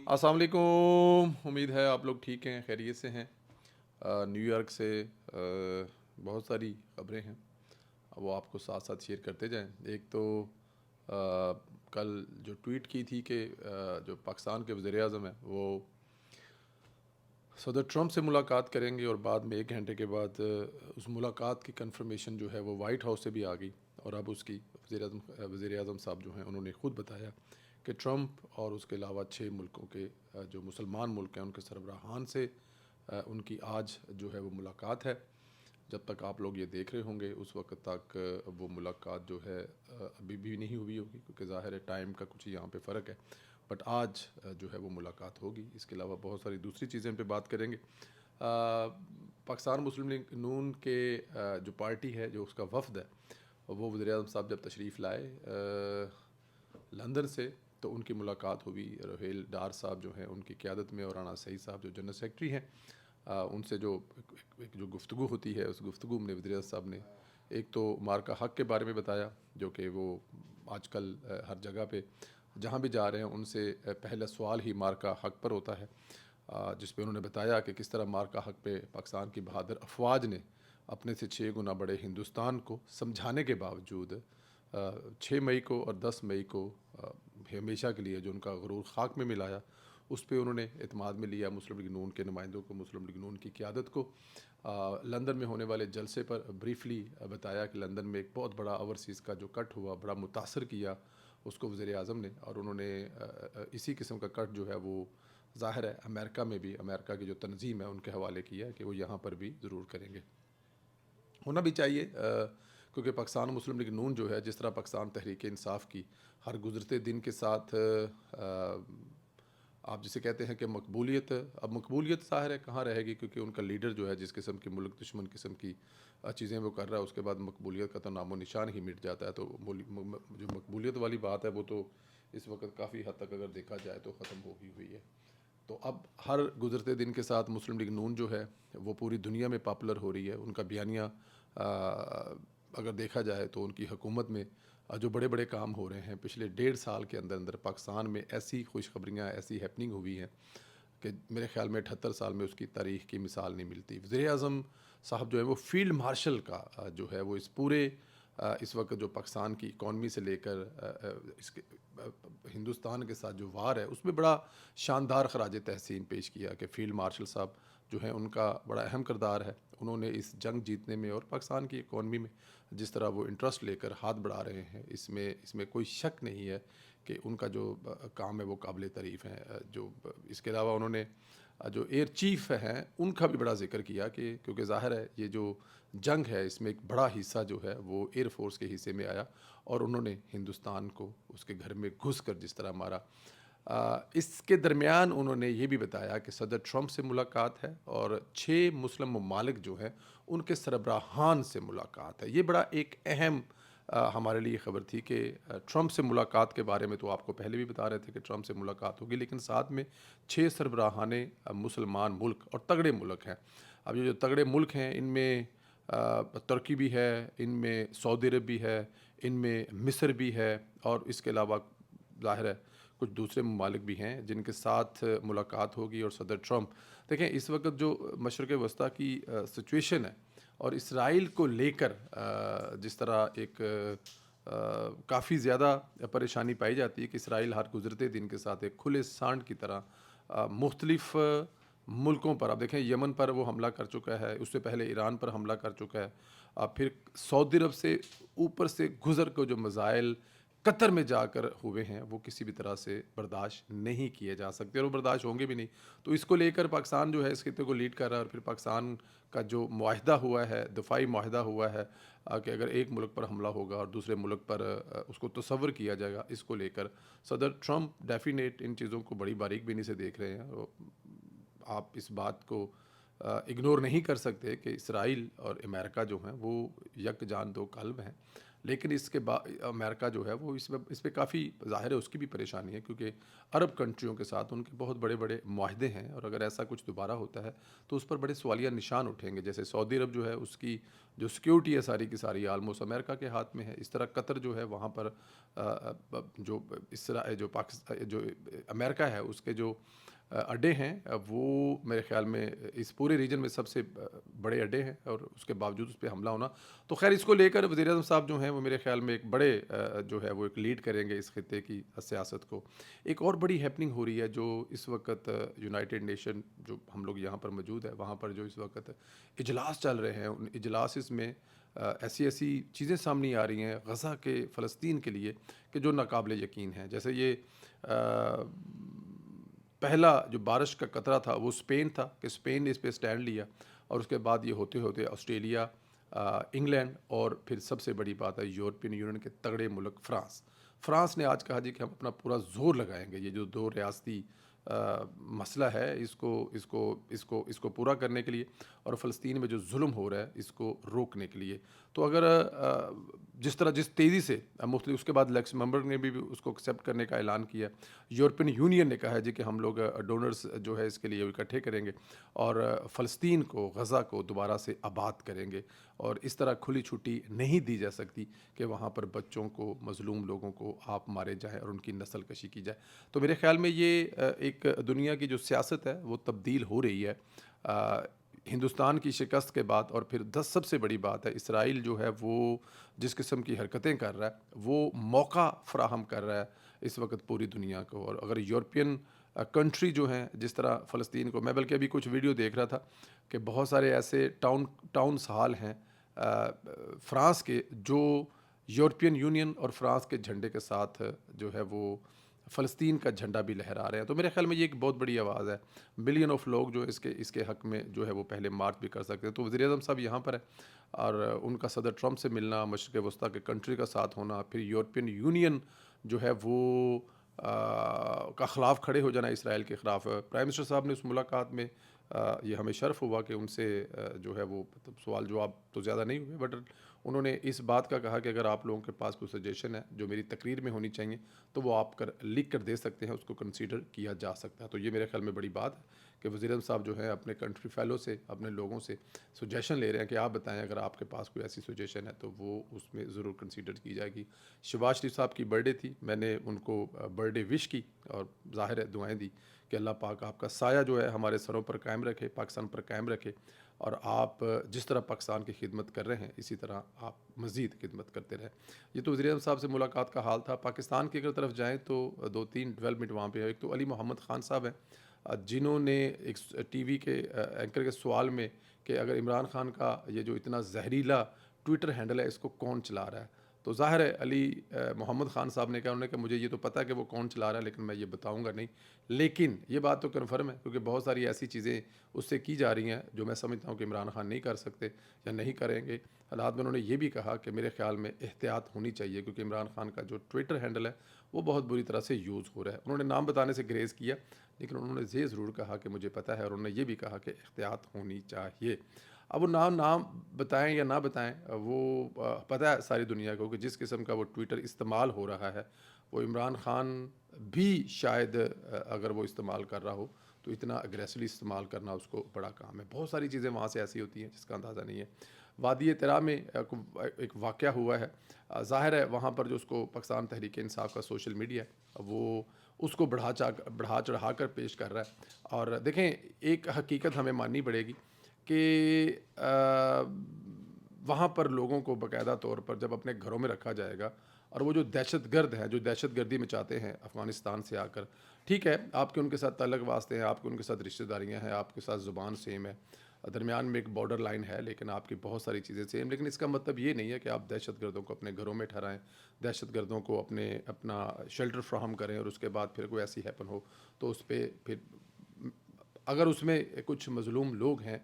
अस्सलाम वालेकुम। उम्मीद है आप लोग ठीक हैं, खैरियत से हैं। न्यूयॉर्क से बहुत सारी खबरें हैं, वो आपको साथ साथ शेयर करते जाएं। एक तो कल जो ट्वीट की थी कि जो पाकिस्तान के वज़ीर आज़म हैं वो सदर ट्रंप से मुलाकात करेंगे और बाद में 1 घंटे के बाद उस मुलाकात की कंफर्मेशन जो है वो वाइट हाउस से भी आ गई। और अब उसकी वज़ीर आज़म साहब जो हैं उन्होंने ख़ुद बताया कि ट्रंप और उसके अलावा 6 मुल्कों के जो मुसलमान मुल्क हैं उनके सरबराहान से उनकी आज जो है वो मुलाकात है। जब तक आप लोग ये देख रहे होंगे उस वक्त तक वो मुलाकात जो है अभी भी नहीं हुई होगी, क्योंकि ज़ाहिर है टाइम का कुछ यहाँ पे फ़र्क है। बट आज जो है वो मुलाकात होगी। इसके अलावा बहुत सारी दूसरी चीज़ें पे बात करेंगे। पाकिस्तान मुस्लिम लीग नून के जो पार्टी है, जो उसका वफ़द है, वो वज़ीर आज़म साहब जब तशरीफ़ लाए लंदन से, तो उनकी मुलाकात हुई रोहेल डार साहब जो हैं उनकी क़यादत में, और राना सईद साहब जो जनरल सेक्रेटरी हैं। उनसे जो एक जो गुफ्तगू होती है, उस गुफ्तगू में वज़ीर आज़म साहब ने एक तो मार्का हक़ के बारे में बताया, जो कि वो आजकल हर जगह पे जहाँ भी जा रहे हैं उनसे पहला सवाल ही मार्का हक़ पर होता है। जिस पे उन्होंने बताया कि किस तरह मार्का हक़ पे पाकिस्तान की बहादुर अफवाज ने अपने से 6 गुना बड़े हिंदुस्तान को समझाने के बावजूद 6 मई को और 10 मई को हमेशा के लिए जो उनका गुरूर खाक में मिलाया, उस पे उन्होंने एतमाद में लिया मुस्लिम लीग नून के नुमाइंदों को, मुस्लिम लीग नून की क़यादत को। लंदन में होने वाले जलसे पर ब्रीफली बताया कि लंदन में एक बहुत बड़ा ओवरसीज़ का जो कट हुआ, बड़ा मुतासर किया उसको वज़ीर आज़म ने। और उन्होंने इसी किस्म का कट जो है वो ज़ाहिर है अमेरिका में भी, अमेरिका की जो तंजीम है उनके हवाले किया है कि वो यहाँ पर भी ज़रूर करेंगे। होना भी चाहिए, क्योंकि पाकिस्तान मुस्लिम लीग नून जो है, जिस तरह पाकिस्तान तहरीक इंसाफ की हर गुज़रते दिन के साथ आप जिसे कहते हैं कि मकबूलियत, अब मकबूलियत ज़ाहिर है कहाँ रहेगी, क्योंकि उनका लीडर जो है जिस किस्म की मुल्क दुश्मन किस्म की चीज़ें वो कर रहा है, उसके बाद मकबूलियत का तो नामो निशान ही मिट जाता है। तो जो मकबूलियत वाली बात है वो तो इस वक्त काफ़ी हद तक अगर देखा जाए तो ख़त्म हो ही हुई है। तो अब हर गुज़रते दिन के साथ मुस्लिम लीग नून जो है वो पूरी दुनिया में पॉपुलर हो रही है। उनका बयानिया अगर देखा जाए तो उनकी हुकूमत में जो बड़े बड़े काम हो रहे हैं पिछले 1.5 साल के अंदर अंदर, पाकिस्तान में ऐसी खुशखबरियाँ, ऐसी हैपनिंग हुई हैं कि मेरे ख़्याल में 78 साल में उसकी तारीख़ की मिसाल नहीं मिलती। वज़ीर आज़म साहब जो है वो फ़ील्ड मार्शल का जो है वो इस पूरे इस वक्त जो पाकिस्तान की इकॉनमी से लेकर इसके हिंदुस्तान के साथ जो वार है उसमें बड़ा शानदार ख़राज तहसीन पेश किया कि फ़ील्ड मार्शल साहब जो है उनका बड़ा अहम किरदार है। उन्होंने इस जंग जीतने में और पाकिस्तान की इकॉनमी में जिस तरह वो इंटरेस्ट लेकर हाथ बढ़ा रहे हैं, इसमें कोई शक नहीं है कि उनका जो काम है वो काबिल तारीफ़ है। जो इसके अलावा उन्होंने जो एयर चीफ़ हैं उनका भी बड़ा ज़िक्र किया कि क्योंकि ज़ाहिर है ये जो जंग है इसमें एक बड़ा हिस्सा जो है वो एयर फोर्स के हिस्से में आया, और उन्होंने हिंदुस्तान को उसके घर में घुस कर जिस तरह मारा। इसके दरमियान उन्होंने ये भी बताया कि सदर ट्रंप से मुलाकात है और 6 मुस्लिम ममालिक जो हैं उनके सरबराहान से मुलाकात है। ये बड़ा एक अहम हमारे लिए ख़बर थी कि ट्रंप से मुलाकात के बारे में तो आपको पहले भी बता रहे थे कि ट्रंप से मुलाकात होगी, लेकिन साथ में 6 सरबराहाने मुसलमान मुल्क और तगड़े मुल्क हैं। अब ये जो तगड़े मुल्क हैं इनमें तुर्की भी है, इनमें सऊदी अरब भी है, इनमें मिस्र भी है, और इसके अलावा ज़ाहिर है कुछ दूसरे ममालिक भी हैं जिनके साथ मुलाकात होगी। और सदर ट्रंप देखें, इस वक्त जो मशरक़ वस्ता की सिचुएशन है और इसराइल को लेकर जिस तरह एक काफ़ी ज़्यादा परेशानी पाई जाती है कि इसराइल हर गुज़रते दिन के साथ एक खुले सांड की तरह मुख्तलिफ़ मुल्कों पर, अब देखें यमन पर वो हमला कर चुका है, उससे पहले ईरान पर हमला कर चुका है, फिर सऊदी अरब से ऊपर से गुज़र को जो मज़ाइल कतर में जाकर हुए हैं वो किसी भी तरह से बर्दाश्त नहीं किए जा सकते और वो बर्दाश्त होंगे भी नहीं। तो इसको लेकर पाकिस्तान जो है इस खित्ते को लीड कर रहा है, और फिर पाकिस्तान का जो मुआहदा हुआ है, दफ़ाई मुआहदा हुआ है कि अगर एक मुल्क पर हमला होगा और दूसरे मुल्क पर उसको तसव्वुर किया जाएगा, इसको लेकर सदर ट्रंप डेफिनेट इन चीज़ों को बड़ी बारीकबीनी से देख रहे हैं। आप इस बात को इग्नोर नहीं कर सकते कि इसराइल और अमेरिका जो हैं वो यकजान दो कल्ब हैं। लेकिन इसके बा अमेरिका जो है वो इस पे काफ़ी ज़ाहिर है उसकी भी परेशानी है, क्योंकि अरब कंट्रियों के साथ उनके बहुत बड़े-बड़े मुआहदे हैं, और अगर ऐसा कुछ दोबारा होता है तो उस पर बड़े सवालिया निशान उठेंगे। जैसे सऊदी अरब जो है उसकी जो सिक्योरिटी है सारी की सारी ऑलमोस्ट अमेरिका के हाथ में है। इस तरह कतर जो है वहाँ पर जो जो जो अमेरिका है उसके जो अड्डे हैं, वो मेरे ख़्याल में इस पूरे रीजन में सबसे बड़े अड्डे हैं, और उसके बावजूद उस पे हमला होना। तो ख़ैर इसको लेकर वज़ीर-ए-आज़म साहब जो हैं वो मेरे ख़्याल में एक बड़े जो है वो एक लीड करेंगे इस खित्ते की सियासत को। एक और बड़ी हैपनिंग हो रही है जो इस वक़्त यूनाइटेड नेशन जो हम लोग यहाँ पर मौजूद है, वहाँ पर जो इस वक़्त इजलास चल रहे हैं, उन इजलासिस में ऐसी-ऐसी चीज़ें सामने आ रही हैं गज़ा के फ़लस्तीन के लिए कि जो नाक़ाबिल यकीन हैं। जैसे ये पहला जो बारिश का कतरा था वो स्पेन था, कि स्पेन ने इस पे स्टैंड लिया, और उसके बाद ये होते-होते ऑस्ट्रेलिया, इंग्लैंड, और फिर सबसे बड़ी बात है यूरोपियन यूनियन के तगड़े मुल्क फ्रांस। फ्रांस ने आज कहा जी कि हम अपना पूरा ज़ोर लगाएँगे ये जो 2 रियासती मसला है इसको इसको इसको इसको पूरा करने के लिए, और फ़लस्तीन में जो ज़ुल्म हो रहा है इसको रोकने के लिए। तो अगर जिस तरह जिस तेज़ी से मुख्तलिफ उसके बाद लक्समबर्ग ने भी उसको एक्सेप्ट करने का ऐलान किया। यूरोपियन यूनियन ने कहा है जी कि हम लोग डोनर्स जो है इसके लिए इकट्ठे करेंगे, और फ़लस्तीन को, गज़ा को दोबारा से आबाद करेंगे, और इस तरह खुली छुट्टी नहीं दी जा सकती कि वहाँ पर बच्चों को, मज़लूम लोगों को आप मारे जाएँ और उनकी नस्ल कशी की जाए। तो मेरे ख़्याल में ये एक दुनिया की जो सियासत है वो तब्दील हो रही है। अ, हिंदुस्तान की शिकस्त के बाद, और फिर 10 सबसे बड़ी बात है इसराइल जो है वो जिस किस्म की हरकतें कर रहा है वो मौका फ़राहम कर रहा है इस वक्त पूरी दुनिया को। और अगर यूरोपियन कंट्री जो हैं जिस तरह फ़लस्तीन को, मैं बल्कि अभी कुछ वीडियो देख रहा था कि बहुत सारे ऐसे टाउन्स हॉल हैं फ़्रांस के, जो यूरोपियन यूनियन और फ़्रांस के झंडे के साथ जो है वो फ़लस्तीन का झंडा भी लहरा रहे हैं। तो मेरे ख़्याल में ये एक बहुत बड़ी आवाज़ है। बिलियन ऑफ लोग जो इसके इसके हक़ में जो है वो पहले मार्च भी कर सकते हैं। तो वज़ीर-ए-आज़म साहब यहाँ पर है, और उनका सदर ट्रंप से मिलना, मशरिक़ वस्ता के कंट्री का साथ होना, फिर यूरोपियन यूनियन जो है वो का ख़िलाफ़ खड़े हो जाना इसराइल के ख़िलाफ़। प्राइम मिनिस्टर साहब ने उस मुलाकात में ये हमें शर्फ़ हुआ कि उनसे जो है वो मतलब सवाल जवाब तो ज़्यादा नहीं हुए, बट उन्होंने इस बात का कहा कि अगर आप लोगों के पास कोई सजेशन है जो मेरी तकरीर में होनी चाहिए तो वो आप लिख कर दे सकते हैं, उसको कंसीडर किया जा सकता है। तो ये मेरे ख्याल में बड़ी बात है कि वज़ीर-ए-आज़म साहब जो है अपने कंट्री फेलो से, अपने लोगों से सजेशन ले रहे हैं कि आप बताएं अगर आपके पास कोई ऐसी सजेशन है तो वो उसमें ज़रूर कंसीडर की जाएगी। शहबाज शरीफ साहब की बर्थडे थी, मैंने उनको बर्थडे विश की, और ज़ाहिर है दुआएं दी कि अल्लाह पाक आपका साया जो है हमारे सरों पर कायम रखे, पाकिस्तान पर कायम रखे, और आप जिस तरह पाकिस्तान की खिदमत कर रहे हैं इसी तरह आप मज़ीद खिदमत करते रहें। ये तो वज़ीर-ए-आज़म साहब से मुलाकात का हाल था। पाकिस्तान की अगर तरफ जाएँ तो 2-3 डेवलपमेंट वहाँ पे है। एक तो अली मोहम्मद ख़ान साहब हैं, जिन्होंने एक टीवी के एंकर के सवाल में कि अगर इमरान खान का ये जो इतना जहरीला ट्विटर हैंडल है इसको कौन चला रहा है, तो ज़ाहिर है अली मोहम्मद ख़ान साहब ने कहा, उन्होंने कहा मुझे ये तो पता है कि वो कौन चला रहा है लेकिन मैं ये बताऊंगा नहीं। लेकिन ये बात तो कन्फर्म है क्योंकि बहुत सारी ऐसी चीज़ें उससे की जा रही हैं जो मैं समझता हूँ कि इमरान खान नहीं कर सकते या नहीं करेंगे हालात में। उन्होंने ये भी कहा कि मेरे ख्याल में एहतियात होनी चाहिए क्योंकि इमरान खान का जो ट्विटर हैंडल है वो बहुत बुरी तरह से यूज़ हो रहा है। उन्होंने नाम बताने से ग्रेज़ किया, लेकिन उन्होंने ये ज़रूर कहा कि मुझे पता है, और उन्होंने ये भी कहा कि एहतियात होनी चाहिए। अब वो नाम नाम बताएं या ना बताएं, वो पता है सारी दुनिया को कि जिस किस्म का वो ट्विटर इस्तेमाल हो रहा है वो इमरान खान भी शायद अगर वो इस्तेमाल कर रहा हो तो इतना अग्रेसिवली इस्तेमाल करना उसको बड़ा काम है। बहुत सारी चीज़ें वहाँ से ऐसी होती हैं जिसका अंदाज़ा नहीं है। वादी तरा में एक वाक़या हुआ है, ज़ाहिर है वहाँ पर जो उसको पाकिस्तान तहरीक इंसाफ का सोशल मीडिया है वो उसको बढ़ा चढ़ा कर पेश कर रहा है। और देखें एक हकीकत हमें माननी पड़ेगी कि वहाँ पर लोगों को बाकायदा तौर पर जब अपने घरों में रखा जाएगा, और वो जो दहशतगर्द हैं जो दहशतगर्दी मचाते हैं अफ़गानिस्तान से आकर, ठीक है आपके उनके साथ तल्लक वास्ते हैं, आपके उनके साथ रिश्तेदारियाँ हैं, आपके साथ ज़ुबान सेम है, दरमियान में एक बॉर्डर लाइन है, लेकिन आपकी बहुत सारी चीज़ें सेम। लेकिन इसका मतलब ये नहीं है कि आप दहशतगर्दों को अपने घरों में ठहराएं, दहशतगर्दों को अपना शेल्टर फ्राहम करें, और उसके बाद फिर कोई ऐसी हैपन हो तो उस पर फिर अगर उसमें कुछ मज़लूम लोग हैं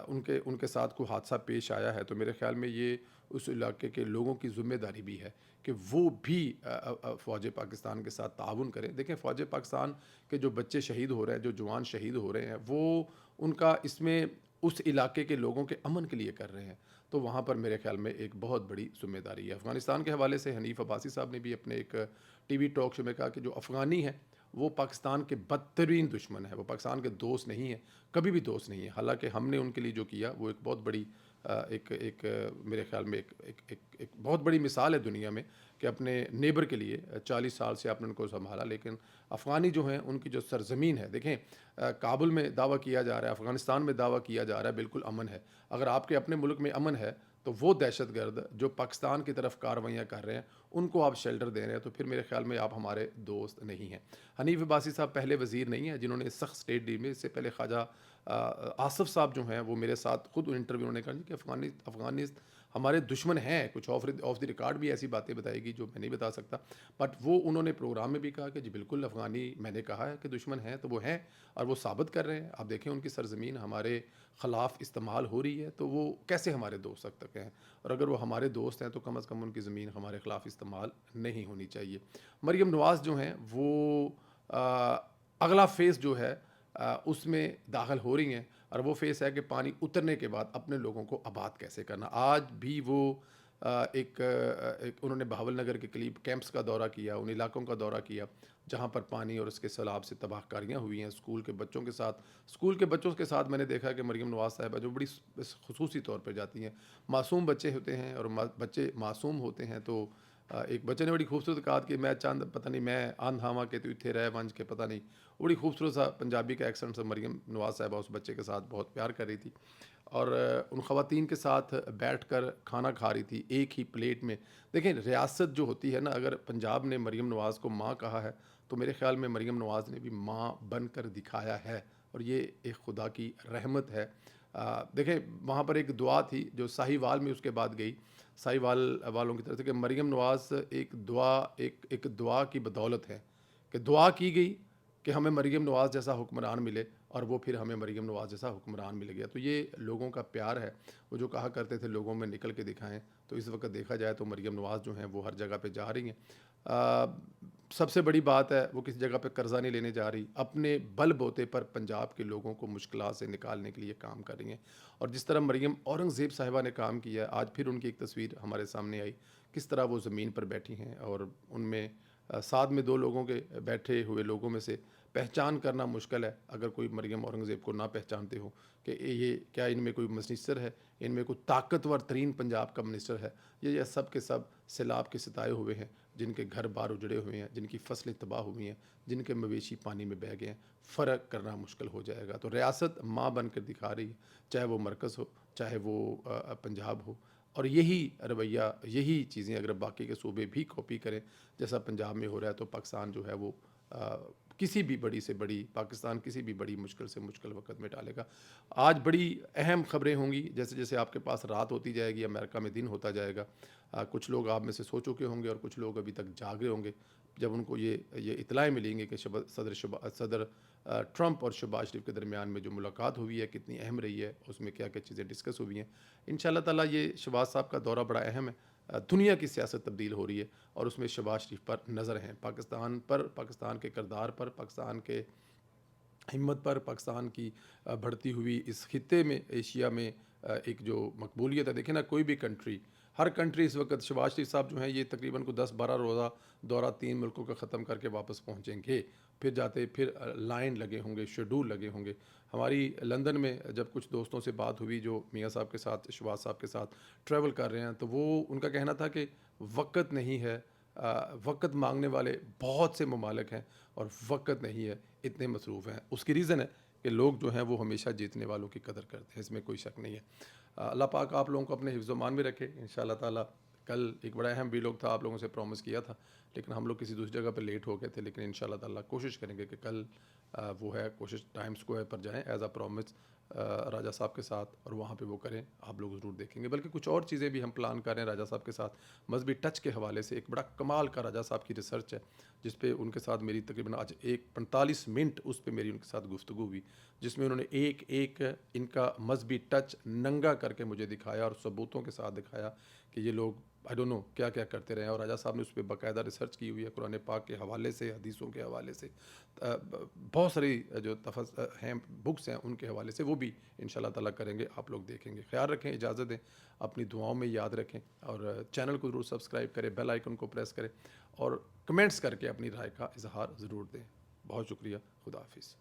उनके उनके साथ कोई हादसा पेश आया है तो मेरे ख़्याल में ये उस इलाके के लोगों की ज़िम्मेदारी भी है कि वो भी फ़ौज पाकिस्तान के साथ ताउन करें। देखें फ़ौज पाकिस्तान के जो बच्चे शहीद हो रहे हैं, जो जवान शहीद हो रहे हैं, वो उनका इसमें उस इलाके के लोगों के अमन के लिए कर रहे हैं। तो वहाँ पर मेरे ख़्याल में एक बहुत बड़ी ज़िम्मेदारी है। अफ़गानिस्तान के हवाले से हनीफ़ अब्बासी साहब ने भी अपने एक टीवी टॉक शो में कहा कि जो अफ़गानी है वो पाकिस्तान के बदतरीन दुश्मन है, वो पाकिस्तान के दोस्त नहीं है, कभी भी दोस्त नहीं है। हालाँकि हमने उनके लिए जो किया वो एक बहुत बड़ी मेरे ख़्याल में एक बहुत बड़ी मिसाल है दुनिया में कि अपने नेबर के लिए 40 साल से आपने उनको सँभाला। लेकिन अफ़गानी जो हैं उनकी जो सरज़मीन है, देखें काबुल में दावा किया जा रहा है, अफ़गानिस्तान में दावा किया जा रहा है बिल्कुल अमन है। अगर आपके अपने मुल्क में अमन है तो वो दहशतगर्द जो पाकिस्तान की तरफ कार्रवाइयाँ कर रहे हैं उनको आप शेल्टर दे रहे हैं, तो फिर मेरे ख़्याल में आप हमारे दोस्त नहीं हैं। हनीफ़ अब्बासी साहब पहले वज़ीर नहीं हैं जिन्होंने सख्त स्टेट डी में, इससे पहले ख्वाजा आसिफ साहब जो हैं वो मेरे साथ खुद इंटरव्यू उन्होंने कहा कि अफ़गानिस्तान हमारे दुश्मन हैं, कुछ ऑफ द रिकॉर्ड भी ऐसी बातें बताएगी जो मैं नहीं बता सकता। बट वो उन्होंने प्रोग्राम में भी कहा कि जी बिल्कुल अफ़गानी, मैंने कहा है कि दुश्मन हैं तो वो हैं और वो साबित कर रहे हैं। आप देखें उनकी सरज़मीन हमारे ख़िलाफ़ इस्तेमाल हो रही है तो वो कैसे हमारे दोस्त तक हैं, और अगर वो हमारे दोस्त हैं तो कम अज़ कम उनकी ज़मीन हमारे ख़िलाफ़ इस्तेमाल नहीं होनी चाहिए। मरियम नवाज़ जो हैं वो अगला फ़ेज़ जो है उसमें दाखिल हो रही हैं, और वो फ़ेज़ है कि पानी उतरने के बाद अपने लोगों को आबाद कैसे करना। आज भी वो एक उन्होंने बहावल नगर के करीब कैंप्स का दौरा किया, उन इलाकों का दौरा किया जहाँ पर पानी और उसके सैलाब से तबाहकारियाँ हुई हैं। स्कूल के बच्चों के साथ मैंने देखा कि मरियम नवाज़ साहिबा जो बड़ी ख़ुसूसी तौर पर जाती हैं, मासूम बच्चे होते हैं और बच्चे मासूम होते हैं तो एक बच्चे ने बड़ी खूबसूरत कहा कि मैं चंद पता नहीं मैं आंधावा के तू इत्थे रह वंज के पता नहीं, बड़ी खूबसूरत सा पंजाबी का एक्सेंट से मरियम नवाज़ साहिबा उस बच्चे के साथ बहुत प्यार कर रही थी और उन ख़वातीन के साथ बैठकर खाना खा रही थी एक ही प्लेट में। देखें रियासत जो होती है ना, अगर पंजाब ने मरियम नवाज़ को माँ कहा है तो मेरे ख़्याल में मरियम नवाज़ ने भी माँ बनकर दिखाया है, और ये एक खुदा की रहमत है। देखें वहाँ पर एक दुआ थी जो साहिवाल में उसके बाद गई, साहिवाल वालों की तरफ से, कि मरियम नवाज़ एक दुआ की बदौलत है, कि दुआ की गई कि हमें मरियम नवाज़ जैसा हुक्मरान मिले, और वो फिर हमें मरियम नवाज़ जैसा हुक्मरान मिल गया। तो ये लोगों का प्यार है। वो जो कहा करते थे लोगों में निकल के दिखाएं, तो इस वक्त देखा जाए तो मरियम नवाज़ जो हैं वो हर जगह पे जा रही हैं। सबसे बड़ी बात है वो किसी जगह पे कर्जा नहीं लेने जा रही, अपने बल बोते पर पंजाब के लोगों को मुश्किलात से निकालने के लिए काम कर रही हैं। और जिस तरह मरियम औरंगज़ेब साहिबा ने काम किया, आज फिर उनकी एक तस्वीर हमारे सामने आई, किस तरह वो ज़मीन पर बैठी हैं और उनमें साथ में दो लोगों के बैठे हुए लोगों में से पहचान करना मुश्किल है, अगर कोई मरियम औरंगज़ेब को ना पहचानते हो कि ये क्या इनमें कोई मिनिस्टर है, इनमें कोई ताकतवर तरीन पंजाब का मिनिस्टर है। ये सब के सब सैलाब के सताए हुए हैं, जिनके घर बार उजड़े हुए हैं, जिनकी फसलें तबाह हुई हैं, जिनके मवेशी पानी में बह गए हैं। फ़र्क करना मुश्किल हो जाएगा। तो रियासत माँ बन कर दिखा रही है, चाहे वो मरकज़ हो, चाहे वो पंजाब हो। और यही रवैया, यही चीज़ें अगर बाकी के सूबे भी कॉपी करें जैसा पंजाब में हो रहा है, तो पाकिस्तान जो है वो किसी भी बड़ी से बड़ी पाकिस्तान किसी भी बड़ी मुश्किल से मुश्किल वक्त में डालेगा। आज बड़ी अहम खबरें होंगी, जैसे जैसे आपके पास रात होती जाएगी अमेरिका में दिन होता जाएगा। कुछ लोग आप में से सो चुके होंगे और कुछ लोग अभी तक जाग रहे होंगे जब उनको ये इत्तलाएँ मिलेंगी कि सदर ट्रंप और शहबाज शरीफ के दरमियान में जो मुलाकात हुई है कितनी अहम रही है, उसमें क्या क्या चीज़ें डिस्कस हुई हैं। इंशाअल्लाह ताला ये शहबाज साहब का दौरा बड़ा अहम है। दुनिया की सियासत तब्दील हो रही है और उसमें शहबाज शरीफ पर नज़र हैं, पाकिस्तान पर, पाकिस्तान के किरदार पर, पाकिस्तान के हिम्मत पर, पाकिस्तान की बढ़ती हुई इस खित्ते में, एशिया में एक जो मकबूलियत है। देखें ना, कोई भी कंट्री, हर कंट्री इस वक्त, शहबाज शरीफ साहब जो हैं ये तकरीबन को 10-12 रोज़ा दौरा 3 मुल्कों का ख़त्म करके वापस पहुँचेंगे। फिर जाते फिर लाइन लगे होंगे, शेड्यूल लगे होंगे। हमारी लंदन में जब कुछ दोस्तों से बात हुई जो मियाँ साहब के साथ, शहबाज साहब के साथ ट्रैवल कर रहे हैं, तो वो उनका कहना था कि वक़्त नहीं है, वक़्त मांगने वाले बहुत से ममालिक हैं और वक़्त नहीं है, इतने मसरूफ़ हैं। उसकी रीज़न है कि लोग जो हैं वो हमेशा जीतने वालों की कदर करते हैं, इसमें कोई शक नहीं है। अल्लाह पाक आप लोगों को अपने हिफ्ज़-ओ-मान में रखे इंशाअल्लाह ताला। कल एक बड़ा अहम वीलॉग था, आप लोगों से प्रॉमिस किया था, लेकिन हम लोग किसी दूसरी जगह पे लेट हो गए थे, लेकिन इंशाअल्लाह ताला कोशिश करेंगे कि कल वो है कोशिश टाइम स्क्वायर पर जाएँ एज़ अ प्रॉमिस राजा साहब के साथ, और वहाँ पे वो करें, आप लोग ज़रूर देखेंगे। बल्कि कुछ और चीज़ें भी हम प्लान कर रहे हैं राजा साहब के साथ, मज़हबी टच के हवाले से। एक बड़ा कमाल का राजा साहब की रिसर्च है जिस पे उनके साथ मेरी तकरीबन आज 45 मिनट उस पे मेरी उनके साथ गुफ्तगू हुई, जिसमें उन्होंने एक एक इनका मज़हबी टच नंगा करके मुझे दिखाया और सबूतों के साथ दिखाया कि ये लोग आई डोंट नो क्या क्या करते रहे हैं, और राजा साहब ने उस पर बाकायदा रिसर्च रिसर्च की हुई है कुरान पाक के हवाले से, हदीसों के हवाले से, बहुत सारी जो हैं बुक्स हैं उनके हवाले से, वो भी इंशाल्लाह ताला करेंगे, आप लोग देखेंगे। ख्याल रखें, इजाज़त दें, अपनी दुआओं में याद रखें और चैनल को ज़रूर सब्सक्राइब करें, बेल आइकन को प्रेस करें और कमेंट्स करके अपनी राय का इजहार ज़रूर दें। बहुत शुक्रिया। खुदा हाफिज़।